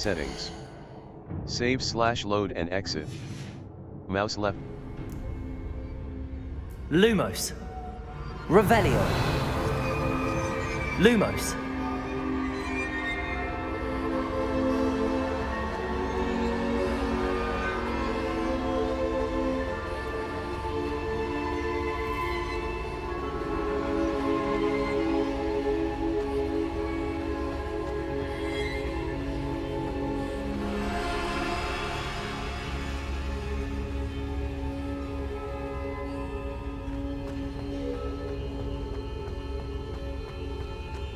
Settings. Save/load and exit. Mouse left. Lumos. Revelio. Lumos.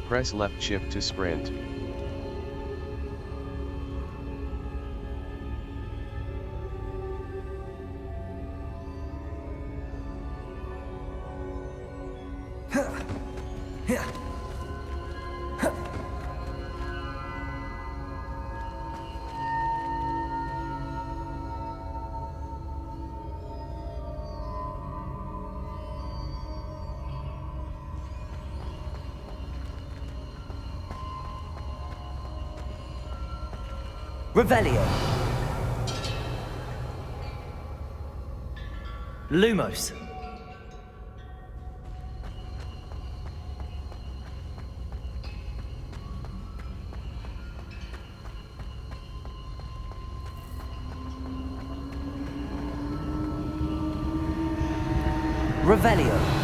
Press left shift to sprint. Revelio. Lumos. Revelio.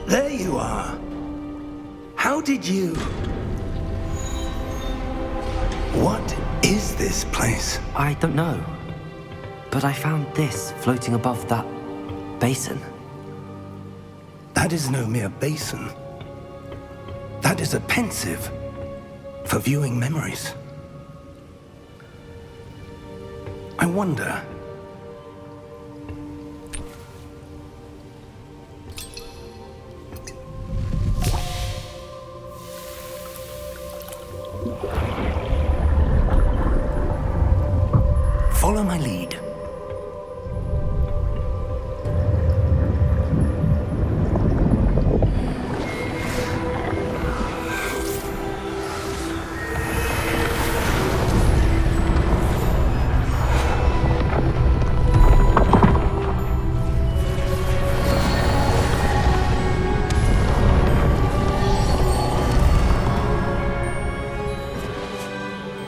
There you are. How did you... What is this place? I don't know. But I found this floating above that basin. That is no mere basin. That is a pensive for viewing memories. I wonder... Follow my lead.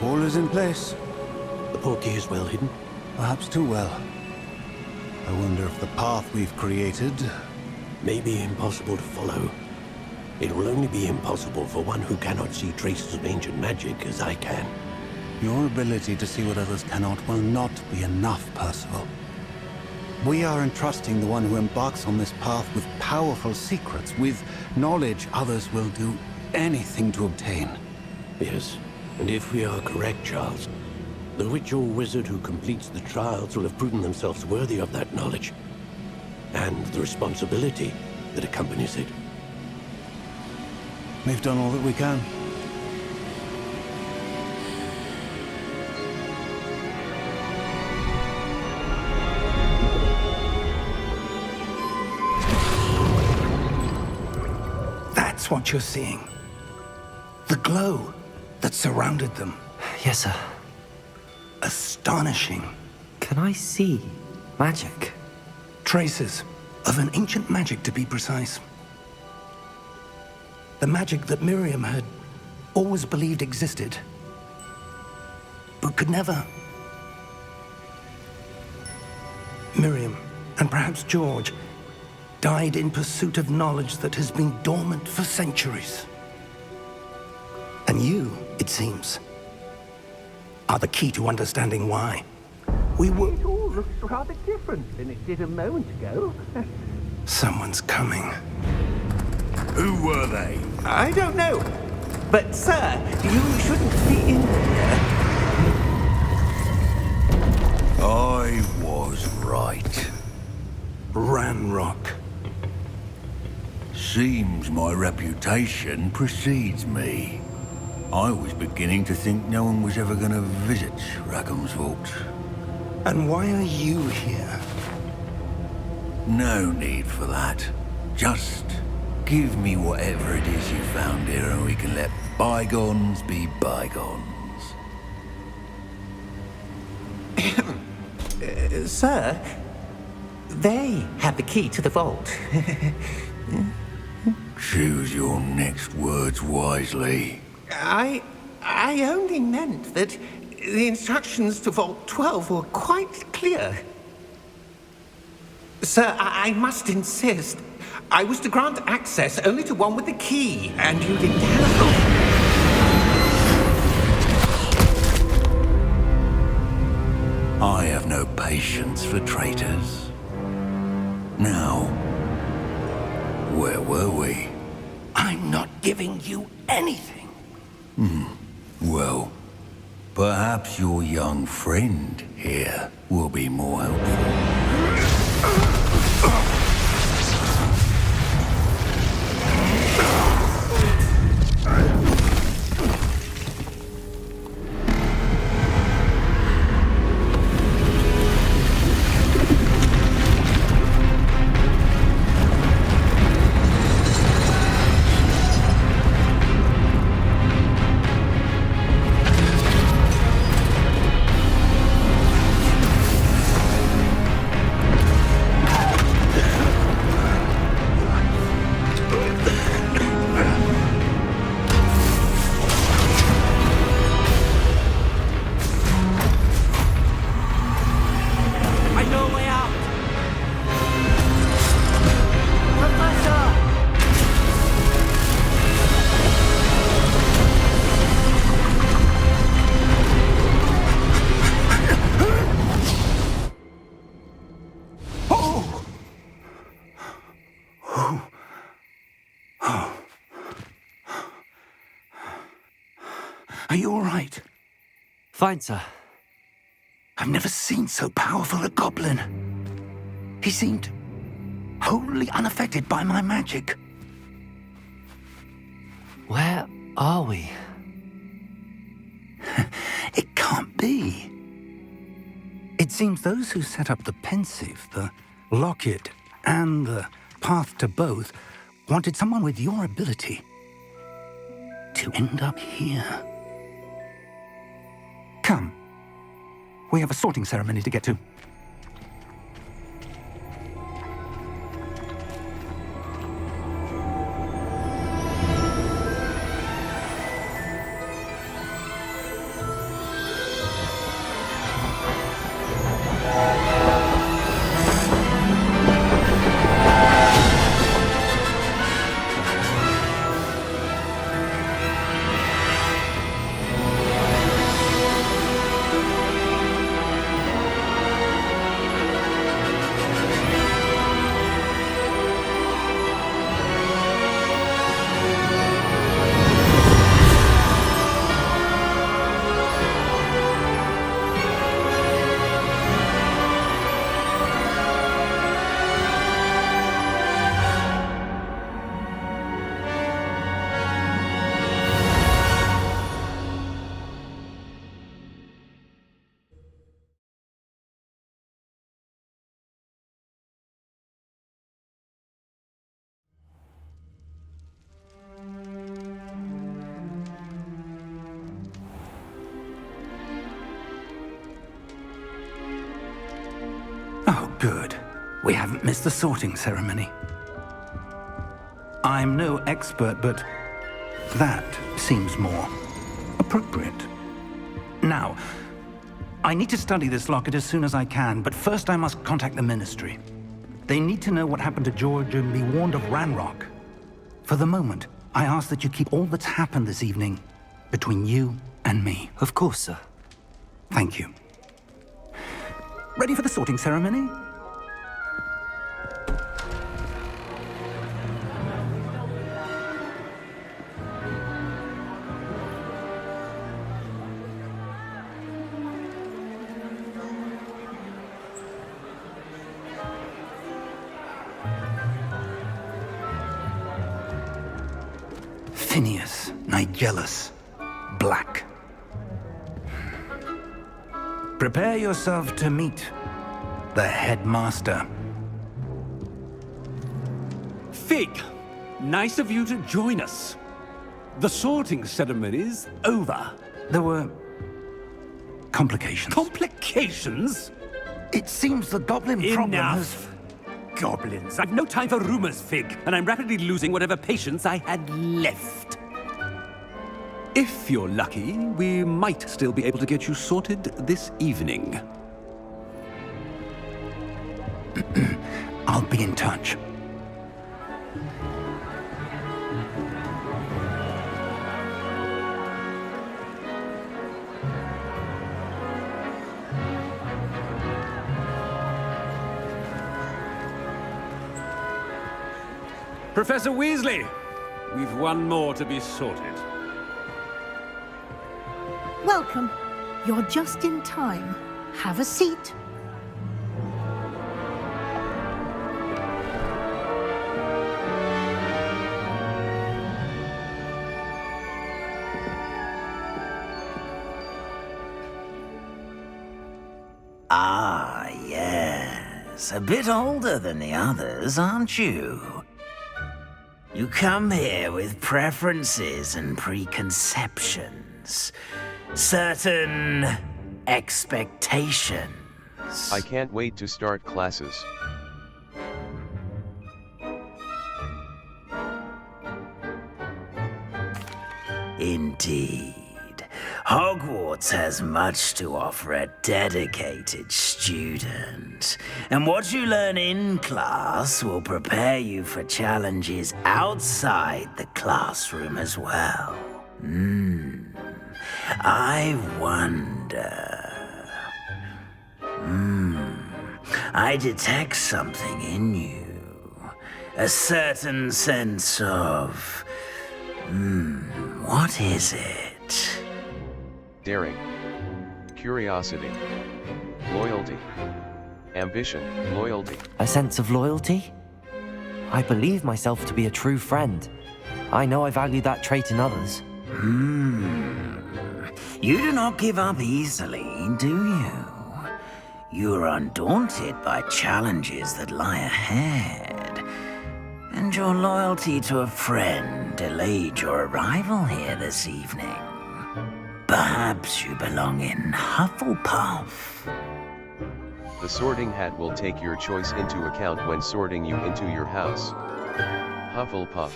All is in place. The portkey is well hidden. Perhaps too well. I wonder if the path we've created... May be impossible to follow. It will only be impossible for one who cannot see traces of ancient magic as I can. Your ability to see what others cannot will not be enough, Percival. We are entrusting the one who embarks on this path with powerful secrets, with knowledge others will do anything to obtain. Yes, and if we are correct, Charles, the witch or wizard who completes the trials will have proven themselves worthy of that knowledge, and the responsibility that accompanies it. We've done all that we can. That's what you're seeing. The glow that surrounded them. Yes, sir. Astonishing. Can I see magic? Traces of an ancient magic, to be precise. The magic that Miriam had always believed existed, but could never Miriam, and perhaps George, died in pursuit of knowledge that has been dormant for centuries. And you, it seems, are the key to understanding why. We were... It all looks rather different than it did a moment ago. Someone's coming. Who were they? I don't know. But, sir, you shouldn't be in here. I was right. Ranrock. Seems my reputation precedes me. I was beginning to think no one was ever going to visit Rackham's vault. And why are you here? No need for that. Just give me whatever it is you found here and we can let bygones be bygones. Sir, they have the key to the vault. Choose your next words wisely. I only meant that the instructions to Vault 12 were quite clear. Sir, I must insist. I was to grant access only to one with the key, and you didn't have... I have no patience for traitors. Now, where were we? I'm not giving you anything. Well, perhaps your young friend here will be more helpful. Are you all right? Fine, sir. I've never seen so powerful a goblin. He seemed wholly unaffected by my magic. Where are we? It can't be. It seems those who set up the pensive, the locket, and the path to both wanted someone with your ability to end up here. Come. We have a sorting ceremony to get to. Oh, good. We haven't missed the sorting ceremony. I'm no expert, but that seems more appropriate. Now, I need to study this locket as soon as I can, but first I must contact the Ministry. They need to know what happened to George and be warned of Ranrock. For the moment, I ask that you keep all that's happened this evening between you and me. Of course, sir. Thank you. Ready for the sorting ceremony? Phineas, Nigellus, Black. Prepare yourself to meet the headmaster. Fig, nice of you to join us. The sorting ceremony's over. There were complications. Complications? It seems the goblin problem has... Enough. Goblins. I've no time for rumors, Fig, and I'm rapidly losing whatever patience I had left. If you're lucky, we might still be able to get you sorted this evening. I'll be in touch. Professor Weasley, we've one more to be sorted. Welcome. You're just in time. Have a seat. Ah, yes. A bit older than the others, aren't you? You come here with preferences and preconceptions. Certain expectations. I can't wait to start classes. Indeed. Hogwarts has much to offer a dedicated student. And what you learn in class will prepare you for challenges outside the classroom as well. I wonder... I detect something in you. A certain sense of... what is it? Daring. Curiosity. Loyalty. Ambition. Loyalty. A sense of loyalty? I believe myself to be a true friend. I know I value that trait in others. You do not give up easily, do you? You are undaunted by challenges that lie ahead. And your loyalty to a friend delayed your arrival here this evening. Perhaps you belong in Hufflepuff. The sorting hat will take your choice into account when sorting you into your house. Hufflepuff.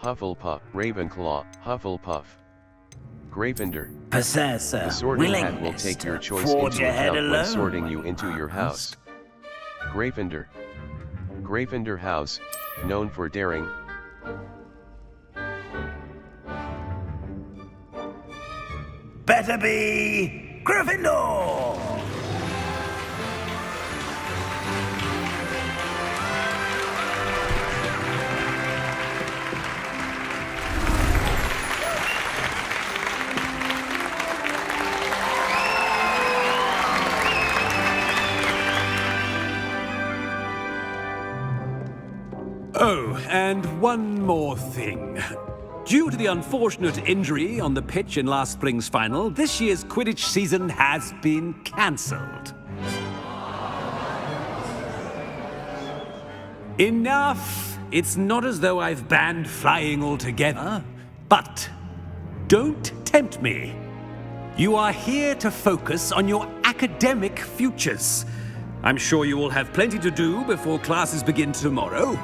Hufflepuff. Ravenclaw. Hufflepuff. Gryffindor. Possessor, The sorting hat will willingness take your to choice forge into ahead account when alone. sorting you into your house. Gryffindor. Gryffindor House, known for daring. Better be Gryffindor! Oh, and one more thing. Due to the unfortunate injury on the pitch in last spring's final, this year's Quidditch season has been cancelled. Enough! It's not as though I've banned flying altogether, but don't tempt me. You are here to focus on your academic futures. I'm sure you will have plenty to do before classes begin tomorrow.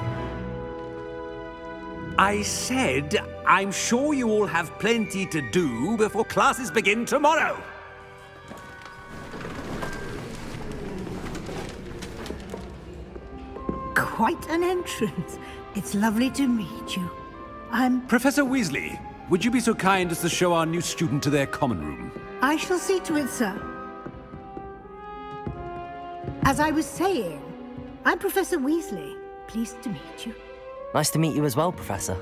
I said, I'm sure you all have plenty to do before classes begin tomorrow. quite an entrance. It's lovely to meet you. I'm... Professor Weasley, would you be so kind as to show our new student to their common room? I shall see to it, sir. As I was saying, I'm Professor Weasley. Pleased to meet you. Nice to meet you as well, Professor.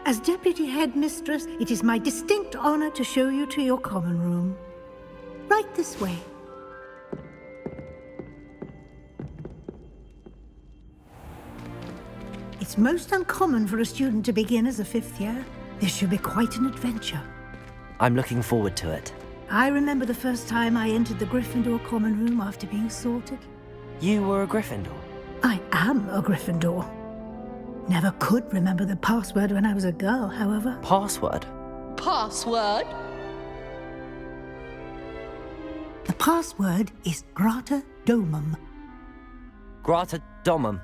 As Deputy Headmistress, it is my distinct honor to show you to your common room. Right this way. It's most uncommon for a student to begin as a 5th year. This should be quite an adventure. I'm looking forward to it. I remember the first time I entered the Gryffindor common room after being sorted. You were a Gryffindor? I am a Gryffindor. Never could remember the password when I was a girl, however. Password? Password? The password is Grata Domum. Grata Domum.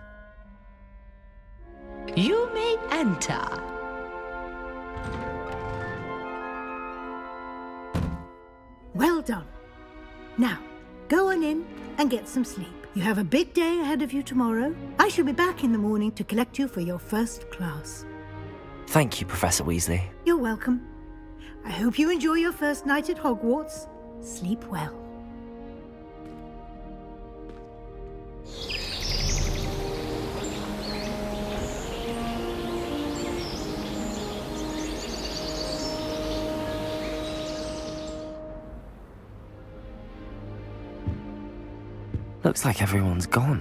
You may enter. Well done. Now, go on in and get some sleep. You have a big day ahead of you tomorrow. I shall be back in the morning to collect you for your first class. Thank you, Professor Weasley. You're welcome. I hope you enjoy your first night at Hogwarts. Sleep well. Looks like everyone's gone.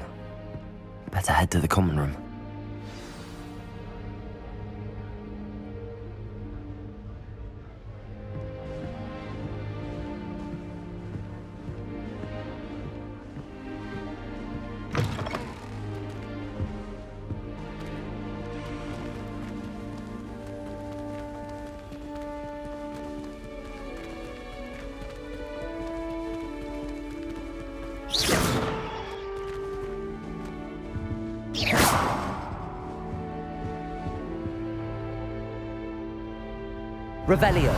Better head to the common room. Revelio.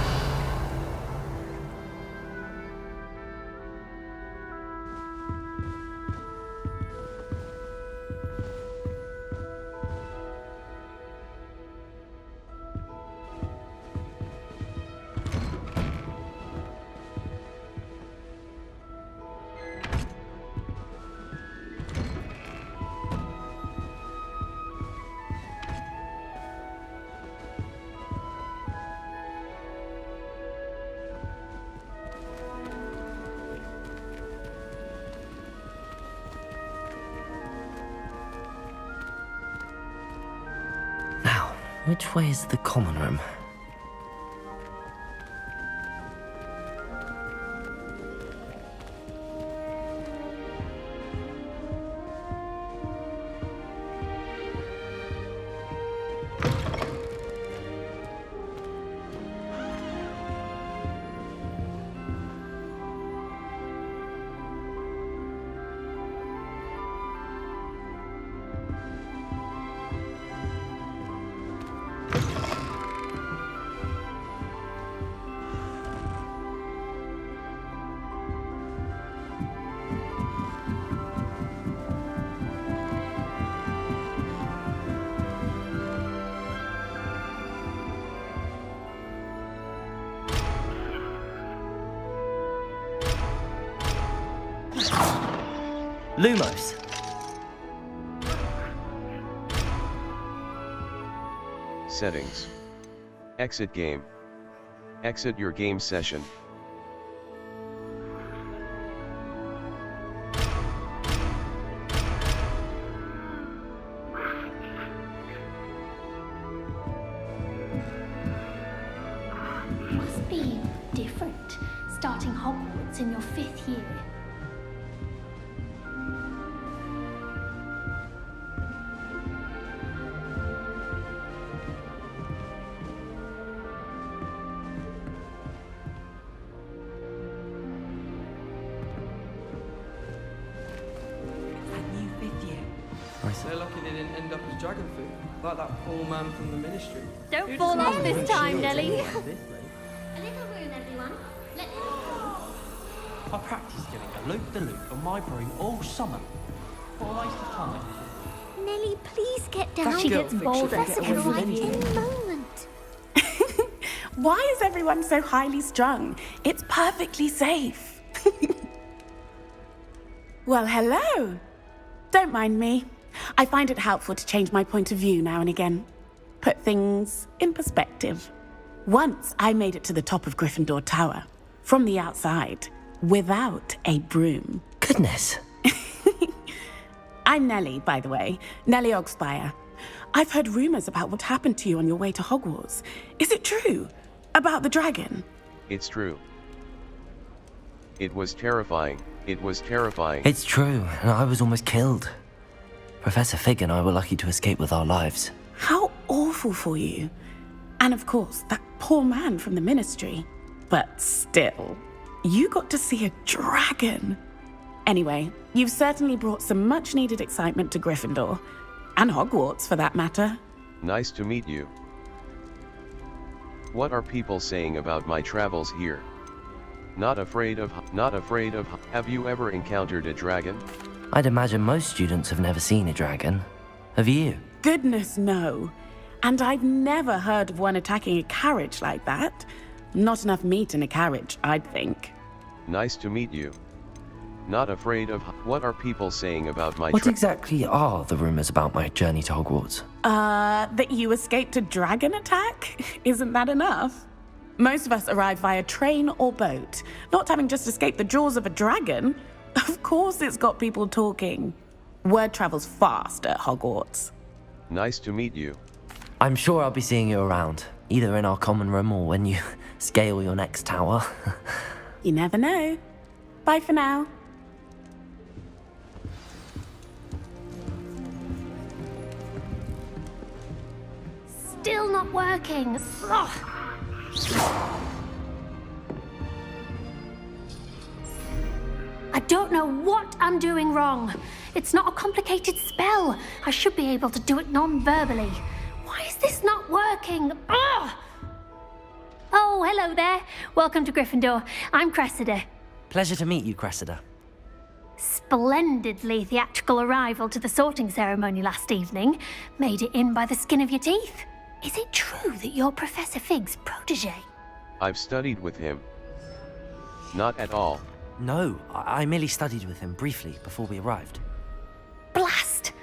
Which way is the common room? Lumos. Settings. Exit game. Exit your game session. Must be different, starting Hogwarts in your 5th year. They're lucky they didn't end up as dragon food, like that poor man from the ministry. Don't fall off this time, Nelly. A little room, everyone. Let me I practiced doing a loop-the-loop on my broom all summer. What a waste of time. Nellie, please get down. She gets bolder Professor every will arrive minute. any moment. Why is everyone so highly strung? It's perfectly safe. Well, hello. Don't mind me. I find it helpful to change my point of view now and again. Put things in perspective. Once I made it to the top of Gryffindor Tower, from the outside, without a broom. Goodness. I'm Nellie, by the way. Nellie Ogspire. I've heard rumors about what happened to you on your way to Hogwarts. Is it true? About the dragon? It's true. It was terrifying. It was terrifying. It's true, and I was almost killed. Professor Fig and I were lucky to escape with our lives. How awful for you. And of course, that poor man from the Ministry. But still, you got to see a dragon. Anyway, you've certainly brought some much-needed excitement to Gryffindor. And Hogwarts, for that matter. Nice to meet you. What are people saying about my travels here? Not afraid of, have you ever encountered a dragon? I'd imagine most students have never seen a dragon. Have you? Goodness, no. And I've never heard of one attacking a carriage like that. Not enough meat in a carriage, I'd think. Nice to meet you. Not afraid of, what are people saying about my What exactly are the rumors about my journey to Hogwarts? That you escaped a dragon attack? Isn't that enough? Most of us arrive via train or boat, not having just escaped the jaws of a dragon. Of course it's got people talking. Word travels fast at Hogwarts. Nice to meet you. I'm sure I'll be seeing you around, either in our common room or when you scale your next tower. You never know. Bye for now. Still not working. Ugh. I don't know what I'm doing wrong. It's not a complicated spell. I should be able to do it non-verbally. Why is this not working? Ugh! Oh, hello there. Welcome to Gryffindor. I'm Cressida. Pleasure to meet you, Cressida. Splendidly theatrical arrival to the sorting ceremony last evening. Made it in by the skin of your teeth. Is it true that you're Professor Fig's protege? I've studied with him. Not at all. No, I merely studied with him briefly before we arrived. Blast!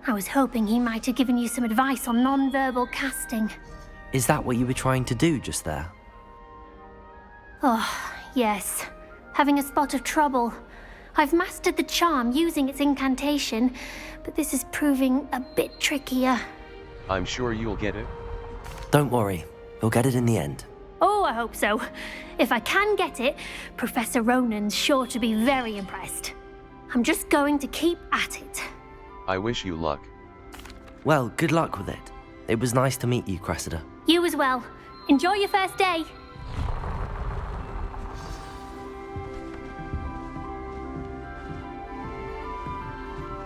I was hoping he might have given you some advice on non-verbal casting. Is that what you were trying to do just there? Oh, yes. Having a spot of trouble. I've mastered the charm using its incantation, but this is proving a bit trickier. I'm sure you'll get it. Don't worry, you'll get it in the end. Oh, I hope so. If I can get it, Professor Ronan's sure to be very impressed. I'm just going to keep at it. I wish you luck. Well, good luck with it. It was nice to meet you, Cressida. You as well. Enjoy your first day.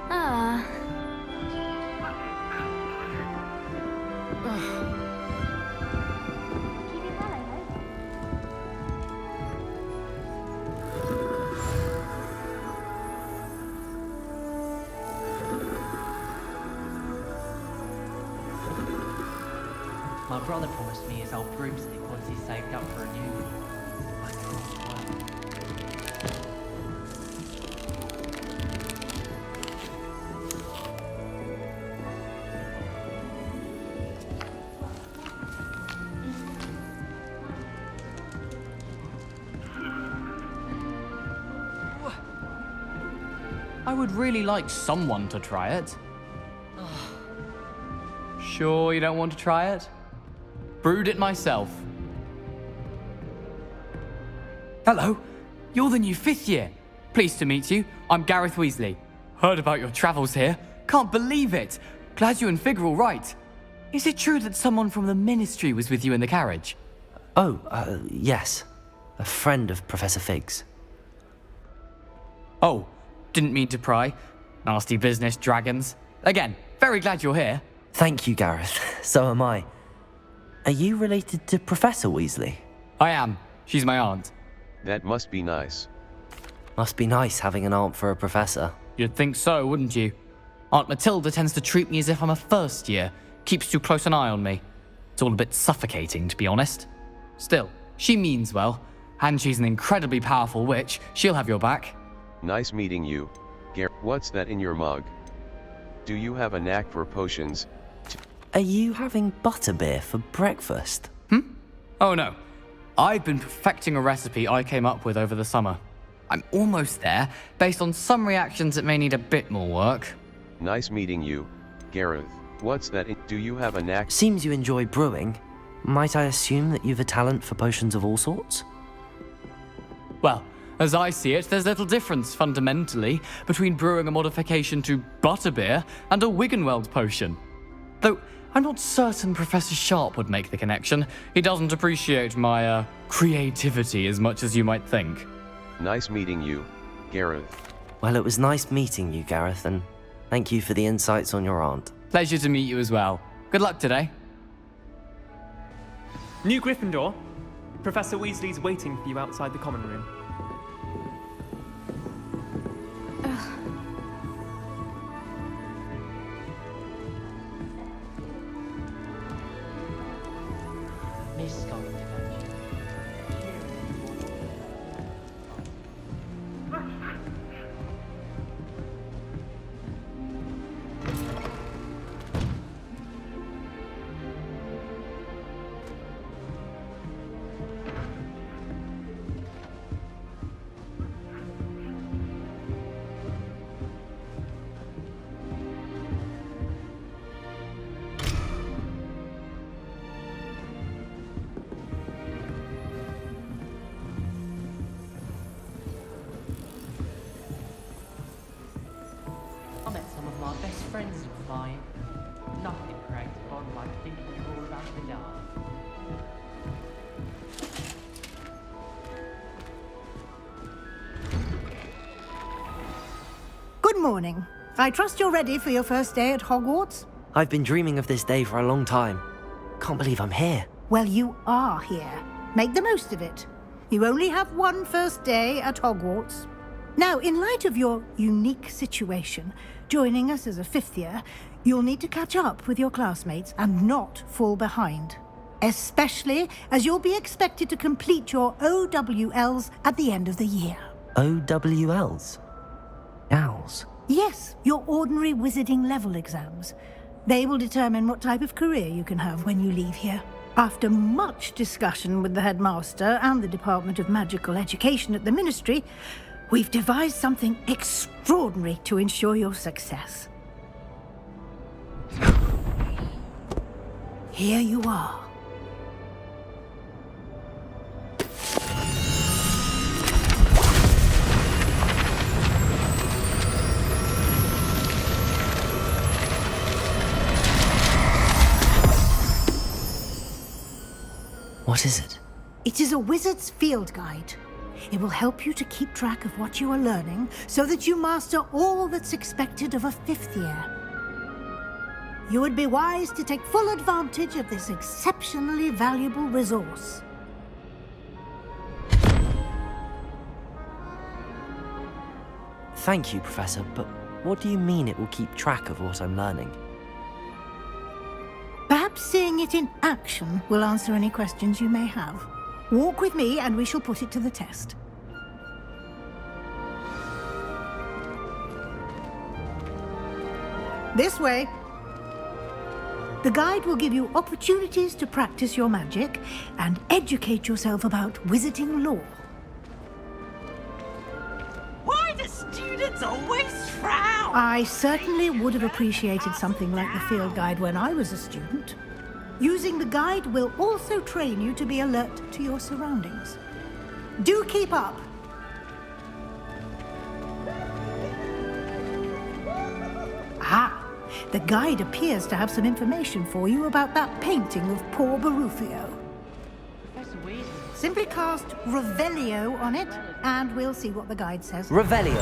Ah. My brother promised me his old broomstick once he's saved up for a new one. I know it's well. I would really like someone to try it. Sure you don't want to try it? Brewed it myself. Hello, you're the new 5th year. Pleased to meet you. I'm Gareth Weasley. Heard about your travels here. Can't believe it. Glad you and Fig are all right. Is it true that someone from the Ministry was with you in the carriage? Oh, yes. A friend of Professor Fig's. Oh, didn't mean to pry. Nasty business, dragons. Again, very glad you're here. Thank you, Gareth. So am I. Are you related to Professor Weasley? I am. She's my aunt. That must be nice. Must be nice having an aunt for a professor. You'd think so, wouldn't you? Aunt Matilda tends to treat me as if I'm a first year, keeps too close an eye on me. It's all a bit suffocating, to be honest. Still, she means well, and she's an incredibly powerful witch. She'll have your back. Nice meeting you, Gareth. What's that in your mug? Do you have a knack for potions? Are you having butterbeer for breakfast? Oh no. I've been perfecting a recipe I came up with over the summer. I'm almost there. Based on some reactions, it may need a bit more work. Nice meeting you, Gareth. What's that do you have a knack? Seems you enjoy brewing. Might I assume that you've a talent for potions of all sorts? Well, as I see it, there's little difference, fundamentally, between brewing a modification to butterbeer and a Wiggenweld potion. Though, I'm not certain Professor Sharp would make the connection. He doesn't appreciate my, creativity as much as you might think. Nice meeting you, Gareth. Well, it was nice meeting you, Gareth, and thank you for the insights on your aunt. Pleasure to meet you as well. Good luck today. New Gryffindor. Professor Weasley's waiting for you outside the common room. Miss going to I met some of my best friends in flying. Nothing creates a bond like thinking you're all about the dark. Good morning. I trust you're ready for your first day at Hogwarts? I've been dreaming of this day for a long time. Can't believe I'm here. Well, you are here. Make the most of it. You only have one first day at Hogwarts. Now, in light of your unique situation, joining us as a fifth year, you'll need to catch up with your classmates and not fall behind. Especially as you'll be expected to complete your OWLs at the end of the year. OWLs? Owls? Yes, your ordinary wizarding level exams. They will determine what type of career you can have when you leave here. After much discussion with the headmaster and the Department of Magical Education at the Ministry, we've devised something extraordinary to ensure your success. Here you are. What is it? It is a wizard's field guide. It will help you to keep track of what you are learning so that you master all that's expected of a fifth year. You would be wise to take full advantage of this exceptionally valuable resource. Thank you, Professor, but what do you mean it will keep track of what I'm learning? Perhaps seeing it in action will answer any questions you may have. Walk with me and we shall put it to the test. This way. The guide will give you opportunities to practice your magic and educate yourself about wizarding lore. Why do students always frown? I certainly would have appreciated something like the field guide when I was a student. Using the guide will also train you to be alert to your surroundings. Do keep up. Ah, the guide appears to have some information for you about that painting of poor Barufio. Simply cast Revelio on it, and we'll see what the guide says. Revelio.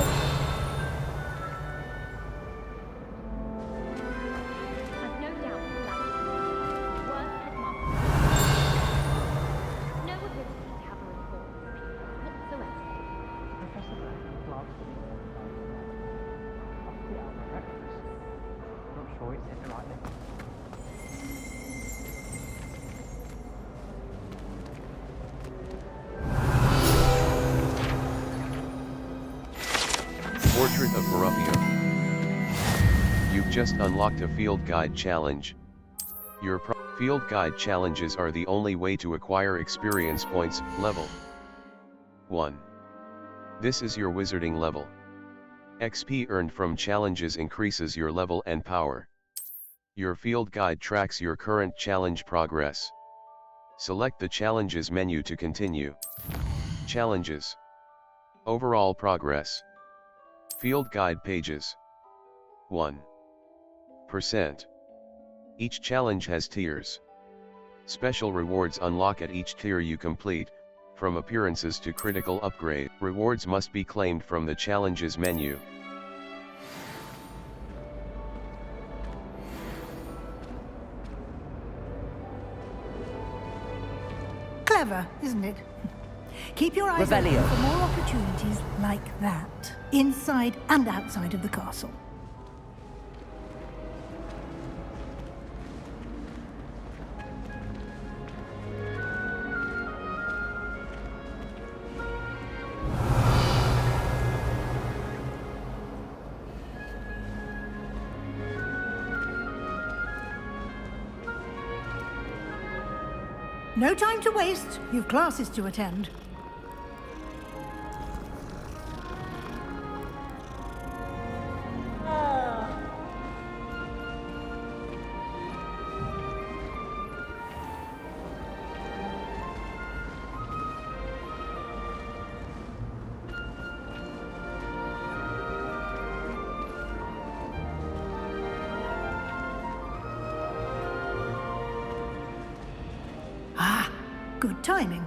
Corrupio. You've just unlocked a field guide challenge. Your field guide challenges are the only way to acquire experience points, level 1. This is your wizarding level. XP earned from challenges increases your level and power. Your field guide tracks your current challenge progress. Select the Challenges menu to continue. Challenges. Overall progress. Field guide pages. 1%. Each challenge has tiers. Special rewards unlock at each tier you complete, from appearances to critical upgrade. Rewards must be claimed from the Challenges menu. Clever, isn't it? Keep your eyes open Revelio. for more opportunities like that, inside and outside of the castle. No time to waste. You've classes to attend. Good timing.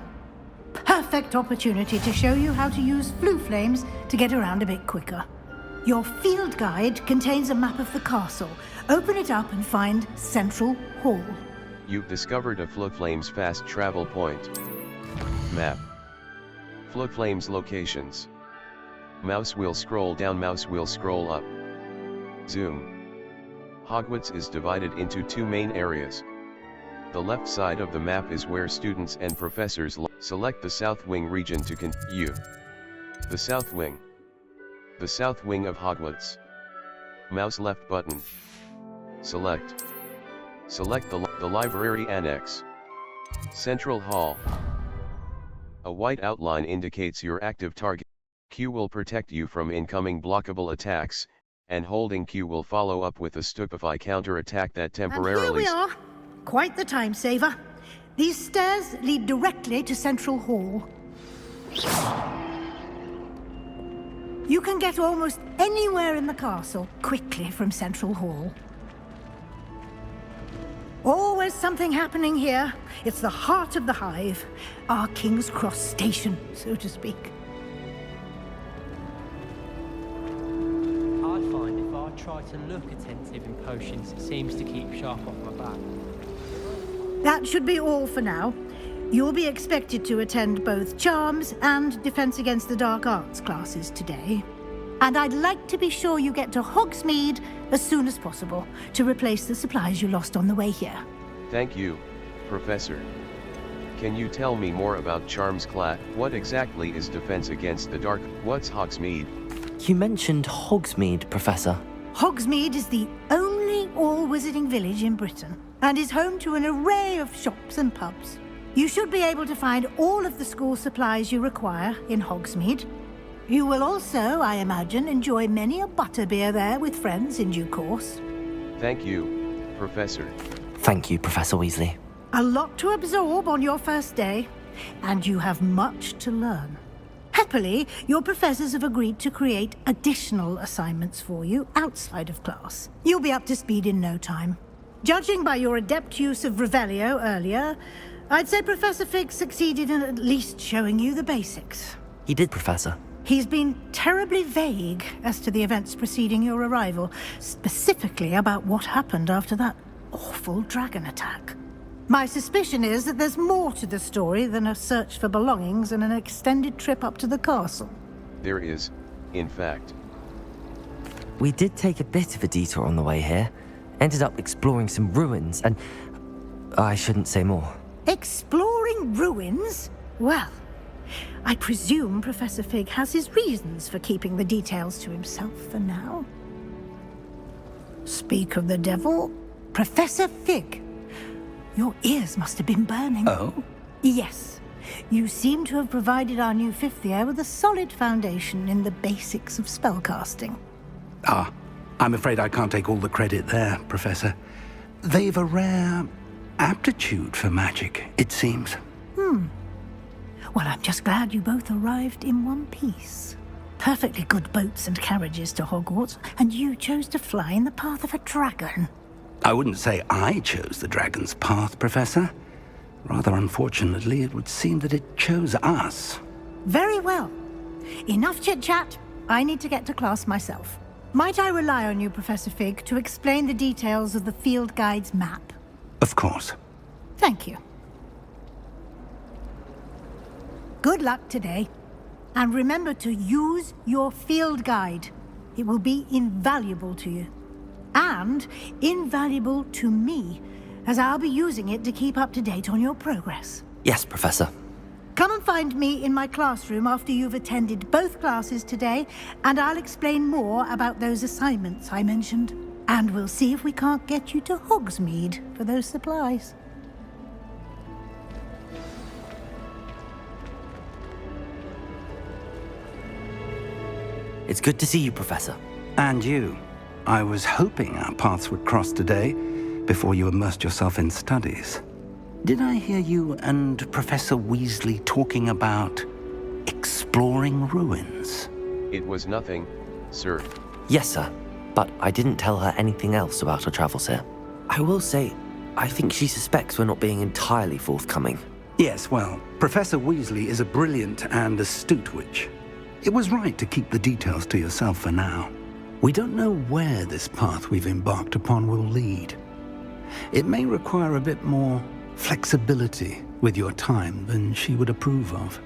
Perfect opportunity to show you how to use flue flames to get around a bit quicker. Your field guide contains a map of the castle. Open it up and find Central Hall. You've discovered a Floodflames fast travel point. Map. Floodflames locations. Mouse wheel scroll down, mouse wheel scroll up. Zoom. Hogwarts is divided into two main areas. The left side of the map is where students and professors select the South Wing region to continue. The South Wing. The South Wing of Hogwarts. Mouse left button. Select. Select the Library Annex. Central Hall. A white outline indicates your active target. Q will protect you from incoming blockable attacks, and holding Q will follow up with a Stupefy counter-attack that temporarily... And here we are. Quite the time saver. These stairs lead directly to Central Hall. You can get almost anywhere in the castle quickly from Central Hall. Always something happening here. It's the heart of the hive, our King's Cross station, so to speak. I find if I try to look attentive in potions, it seems to keep sharp off my back. That should be all for now. You'll be expected to attend both Charms and Defense Against the Dark Arts classes today. And I'd like to be sure you get to Hogsmeade as soon as possible to replace the supplies you lost on the way here. Thank you, Professor. Can you tell me more about Charms class? What exactly is Defense Against the Dark? What's Hogsmeade? You mentioned Hogsmeade, Professor. Hogsmeade is the only all-wizarding village in Britain, and is home to an array of shops and pubs. You should be able to find all of the school supplies you require in Hogsmeade. You will also, I imagine, enjoy many a butterbeer there with friends in due course. Thank you, Professor. Thank you, Professor Weasley. A lot to absorb on your first day, and you have much to learn. Happily, your professors have agreed to create additional assignments for you outside of class. You'll be up to speed in no time. Judging by your adept use of Revelio earlier, I'd say Professor Fig succeeded in at least showing you the basics. He did, Professor. He's been terribly vague as to the events preceding your arrival, specifically about what happened after that awful dragon attack. My suspicion is that there's more to the story than a search for belongings and an extended trip up to the castle. There is, in fact. We did take a bit of a detour on the way here. Ended up exploring some ruins, and I shouldn't say more. Exploring ruins? Well, I presume Professor Fig has his reasons for keeping the details to himself for now. Speak of the devil, Professor Fig. Your ears must have been burning. Oh? Yes. You seem to have provided our new fifth year with a solid foundation in the basics of spellcasting. Ah, I'm afraid I can't take all the credit there, Professor. They've a rare aptitude for magic, it seems. Well, I'm just glad you both arrived in one piece. Perfectly good boats and carriages to Hogwarts, and you chose to fly in the path of a dragon. I wouldn't say I chose the dragon's path, Professor. Rather unfortunately, it would seem that it chose us. Very well. Enough chit-chat. I need to get to class myself. Might I rely on you, Professor Fig, to explain the details of the field guide's map? Of course. Thank you. Good luck today. And remember to use your field guide. It will be invaluable to you. And invaluable to me, as I'll be using it to keep up to date on your progress. Yes, Professor. Come and find me in my classroom after you've attended both classes today, and I'll explain more about those assignments I mentioned. And we'll see if we can't get you to Hogsmeade for those supplies. It's good to see you, Professor. And you. I was hoping our paths would cross today, before you immersed yourself in studies. Did I hear you and Professor Weasley talking about exploring ruins? It was nothing, sir. Yes, sir. But I didn't tell her anything else about her travels here. I will say, I think she suspects we're not being entirely forthcoming. Yes, well, Professor Weasley is a brilliant and astute witch. It was right to keep the details to yourself for now. We don't know where this path we've embarked upon will lead. It may require a bit more flexibility with your time than she would approve of.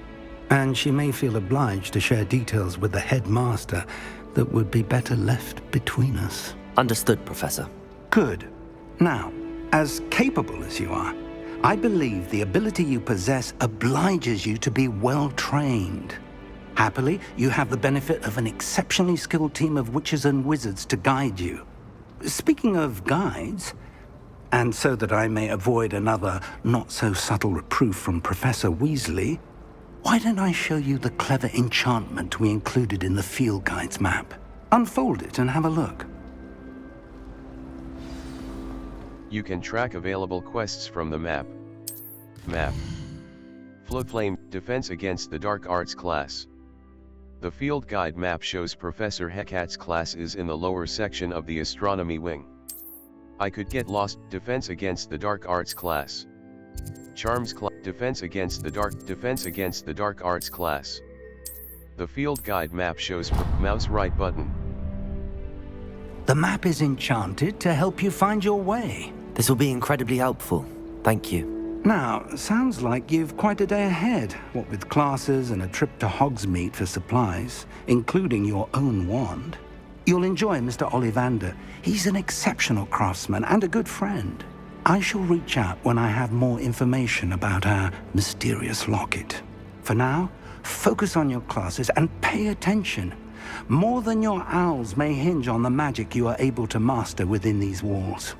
And she may feel obliged to share details with the headmaster that would be better left between us. Understood, Professor. Good. Now, as capable as you are, I believe the ability you possess obliges you to be well trained. Happily, you have the benefit of an exceptionally skilled team of witches and wizards to guide you. Speaking of guides, and so that I may avoid another not-so-subtle reproof from Professor Weasley, why don't I show you the clever enchantment we included in the field guide's map? Unfold it and have a look. You can track available quests from the map. Map. Floodflame, Defense Against the Dark Arts class. The field guide map shows Professor Hecat's class is in the lower section of the astronomy wing. I could get lost, Defense Against the Dark Arts class. Charms Defense Against the Dark Arts class. The field guide map shows mouse right button. The map is enchanted to help you find your way. This will be incredibly helpful. Thank you. Now, sounds like you've quite a day ahead, what with classes and a trip to Hogsmeade for supplies, including your own wand. You'll enjoy Mr. Ollivander. He's an exceptional craftsman and a good friend. I shall reach out when I have more information about our mysterious locket. For now, focus on your classes and pay attention. More than your owls may hinge on the magic you are able to master within these walls.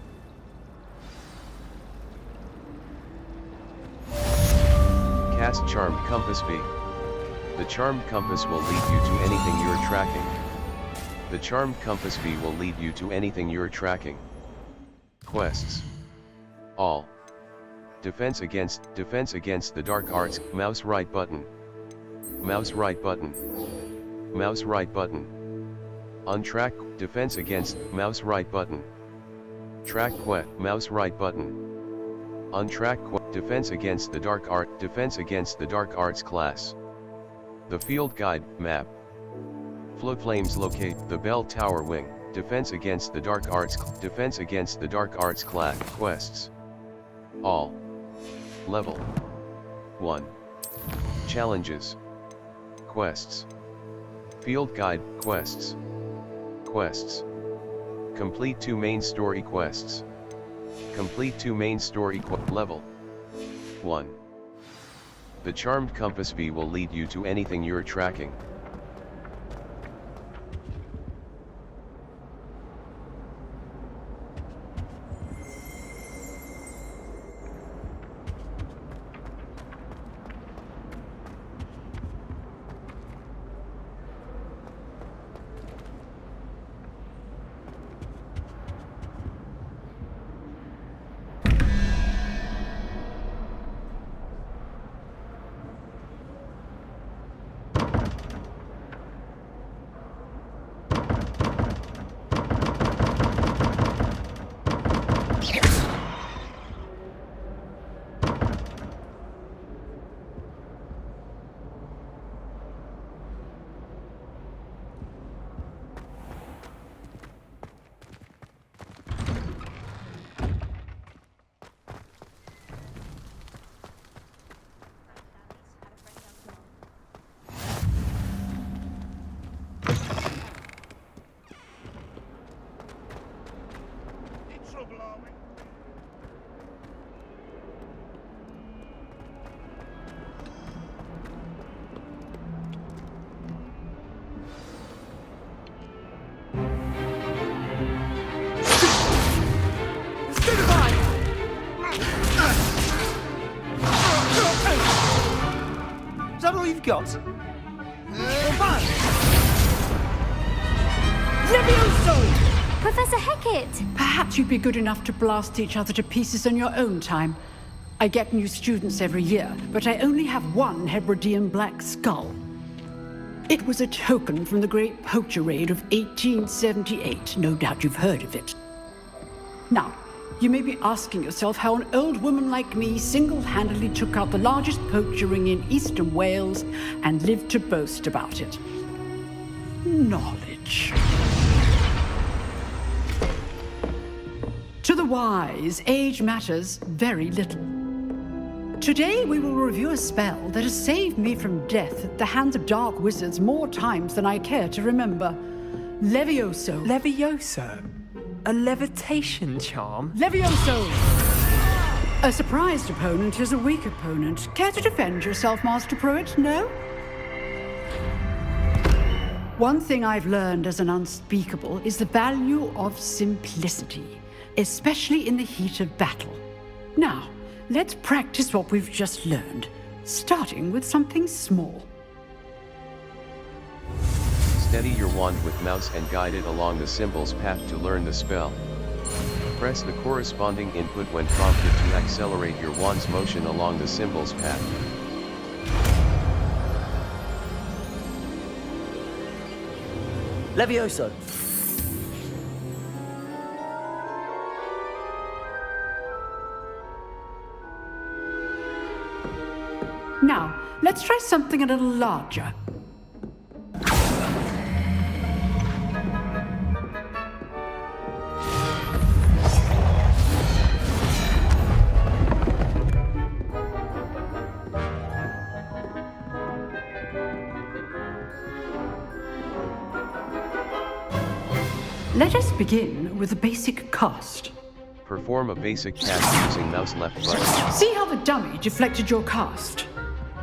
Cast Charmed Compass B. The Charmed Compass will lead you to anything you're tracking. The Charmed Compass B will lead you to anything you're tracking. Quests. All. Defense against the Dark Arts, mouse right button. Mouse right button. Mouse right button. Untrack, Defense Against, mouse right button. Track quest, mouse right button. Untrack Defense Against the Dark Arts class. The field guide map. Floodflames locate the bell tower wing. Defense Against the Dark Arts class quests. All. Level 1. Challenges. Quests. Field guide quests. Quests. Complete 2 main story quests. Complete 2 main story level 1. The charmed compass bee will lead you to anything you're tracking. Is that all you've got? Levioso! Professor Hecat! Perhaps you'd be good enough to blast each other to pieces on your own time. I get new students every year, but I only have one Hebridean black skull. It was a token from the Great Poacher Raid of 1878. No doubt you've heard of it. Now, you may be asking yourself how an old woman like me single-handedly took out the largest poacher ring in eastern Wales and lived to boast about it. Knowledge. To the wise, age matters very little. Today we will review a spell that has saved me from death at the hands of dark wizards more times than I care to remember. Levioso. Levioso? A levitation charm? Levioso! A surprised opponent is a weak opponent. Care to defend yourself, Master Pruitt? No? One thing I've learned as an unspeakable is the value of simplicity, especially in the heat of battle. Now, let's practice what we've just learned, starting with something small. Steady your wand with mouse and guide it along the symbol's path to learn the spell. Press the corresponding input when prompted to accelerate your wand's motion along the symbol's path. Levioso. Now, let's try something a little larger. Let us begin with a basic cast. Perform a basic cast using mouse left button. See how the dummy deflected your cast?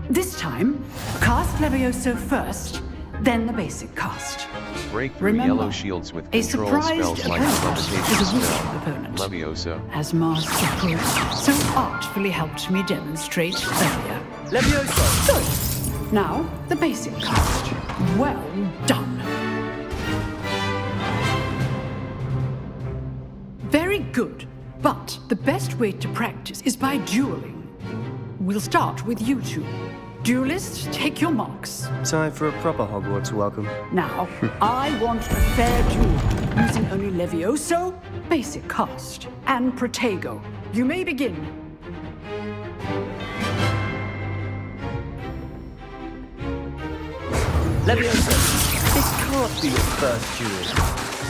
This time, cast Levioso first, then the basic cast. Break through Remember, yellow shields with a control surprised spells like opponent is a levitation weak spell. opponent. Levioso. As Master Pruitt so artfully helped me demonstrate earlier. Levioso! Good. Now, the basic cast. Well done. Very good, but the best way to practice is by dueling. We'll start with you two. Duelists, take your marks. Time for a proper Hogwarts welcome. Now, I want a fair duel, using only Levioso, basic cast, and Protego. You may begin. Levioso, this can't be your first duel.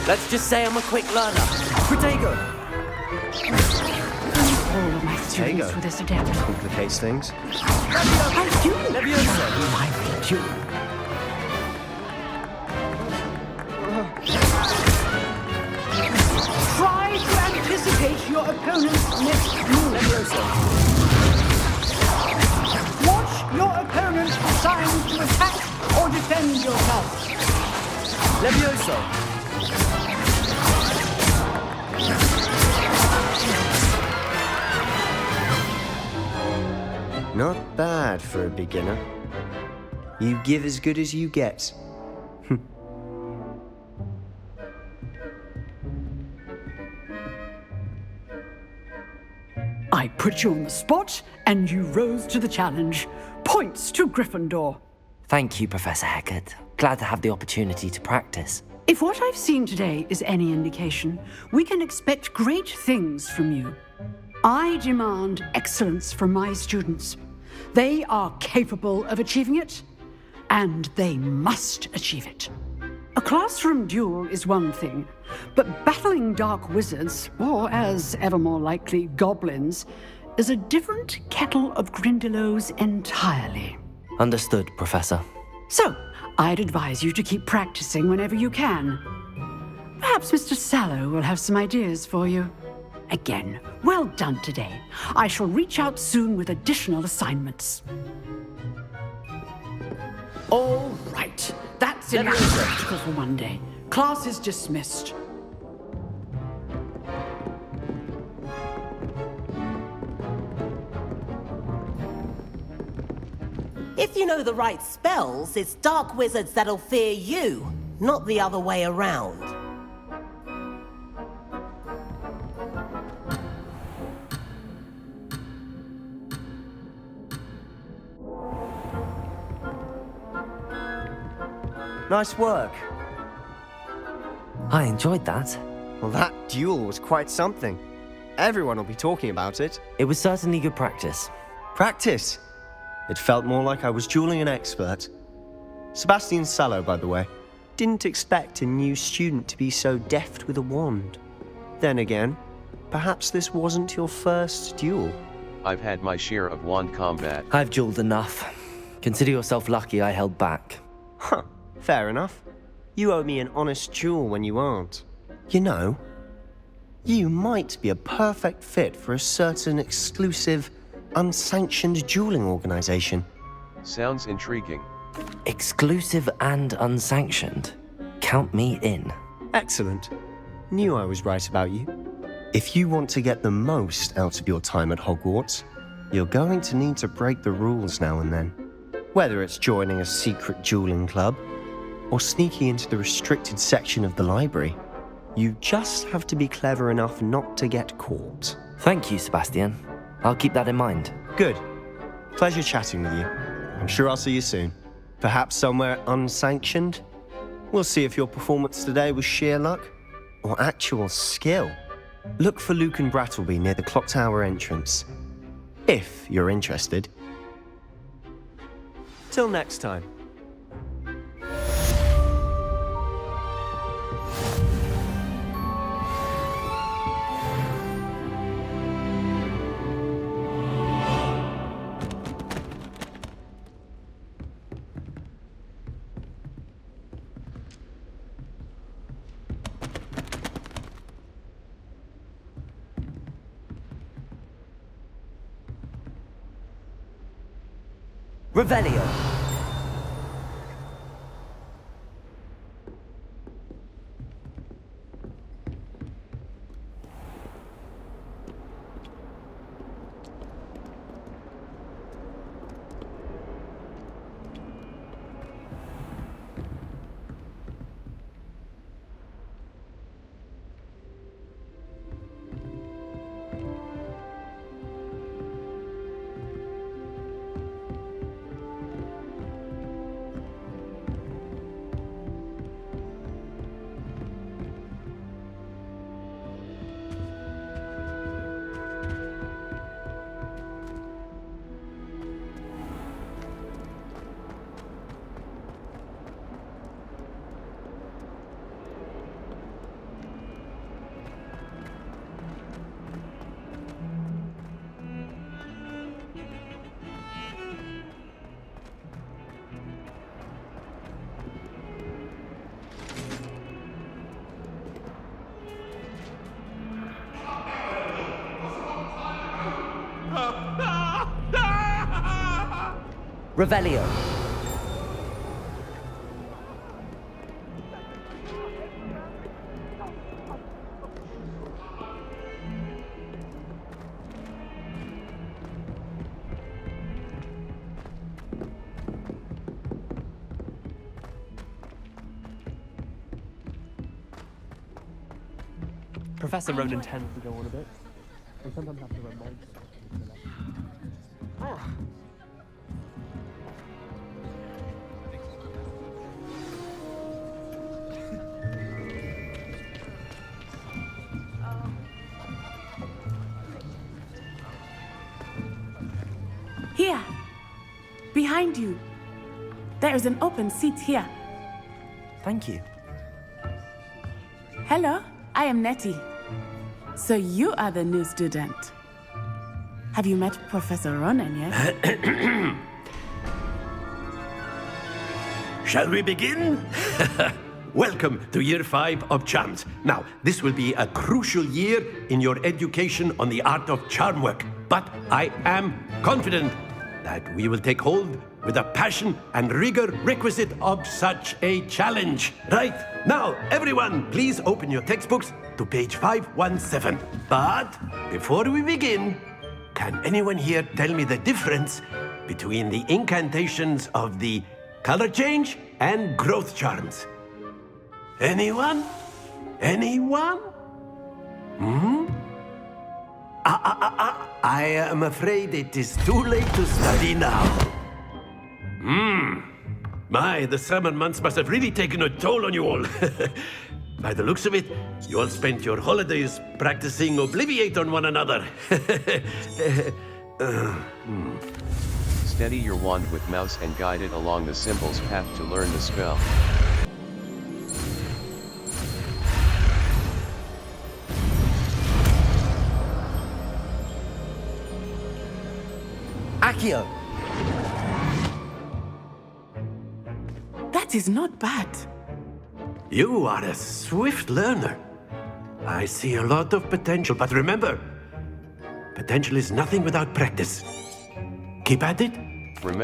Let's just say I'm a quick learner. Protego! All of my students with this adept. Complicates things. I do. Levioso! I do. Try to anticipate your opponent's next move. Levioso! Watch your Levioso! Not bad for a beginner. You give as good as you get. I put you on the spot, and you rose to the challenge. Points to Gryffindor. Thank you, Professor Hecat. Glad to have the opportunity to practice. If what I've seen today is any indication, we can expect great things from you. I demand excellence from my students. They are capable of achieving it, and they must achieve it. A classroom duel is one thing, but battling dark wizards, or as ever more likely, goblins, is a different kettle of Grindylows entirely. Understood, Professor. So, I'd advise you to keep practicing whenever you can. Perhaps Mr. Sallow will have some ideas for you. Again, well done today. I shall reach out soon with additional assignments. All right. That's enough spectacle for one day. Class is dismissed. If you know the right spells, it's dark wizards that'll fear you, not the other way around. Nice work. I enjoyed that. Well, that duel was quite something. Everyone will be talking about it. It was certainly good practice. Practice? It felt more like I was dueling an expert. Sebastian Sallow, by the way. Didn't expect a new student to be so deft with a wand. Then again, perhaps this wasn't your first duel. I've had my share of wand combat. I've dueled enough. Consider yourself lucky I held back. Huh, fair enough. You owe me an honest duel when you aren't. You know, you might be a perfect fit for a certain exclusive, unsanctioned dueling organization. Sounds intriguing. Exclusive and unsanctioned. Count me in. Excellent. Knew I was right about you. If you want to get the most out of your time at Hogwarts, you're going to need to break the rules now and then. Whether it's joining a secret dueling club, or sneaking into the restricted section of the library, you just have to be clever enough not to get caught. Thank you, Sebastian. I'll keep that in mind. Good. Pleasure chatting with you. I'm sure I'll see you soon. Perhaps somewhere unsanctioned? We'll see if your performance today was sheer luck or actual skill. Look for Luke and Brattleby near the clock tower entrance, if you're interested. Till next time. Revelio. Revelio. Professor Ronan tends to go on a bit. We sometimes have to remind Here, behind you. There is an open seat here. Thank you. Hello, I am Nettie. So you are the new student. Have you met Professor Ronan yet? Shall we begin? Welcome to Year 5 of Charms. Now, this will be a crucial year in your education on the art of charm work. But I am confident that we will take hold with the passion and rigor requisite of such a challenge. Right, now, everyone, please open your textbooks to page 517. But before we begin, can anyone here tell me the difference between the incantations of the color change and growth charms? Anyone? Anyone? I am afraid it is too late to study now. My, the summer months must have really taken a toll on you all. By the looks of it, you all spent your holidays practicing Obliviate on one another. Steady your wand with mouse and guide it along the symbol's path to learn the spell. Accio! That is not bad. You are a swift learner. I see a lot of potential, but remember, potential is nothing without practice. Keep at it. Remember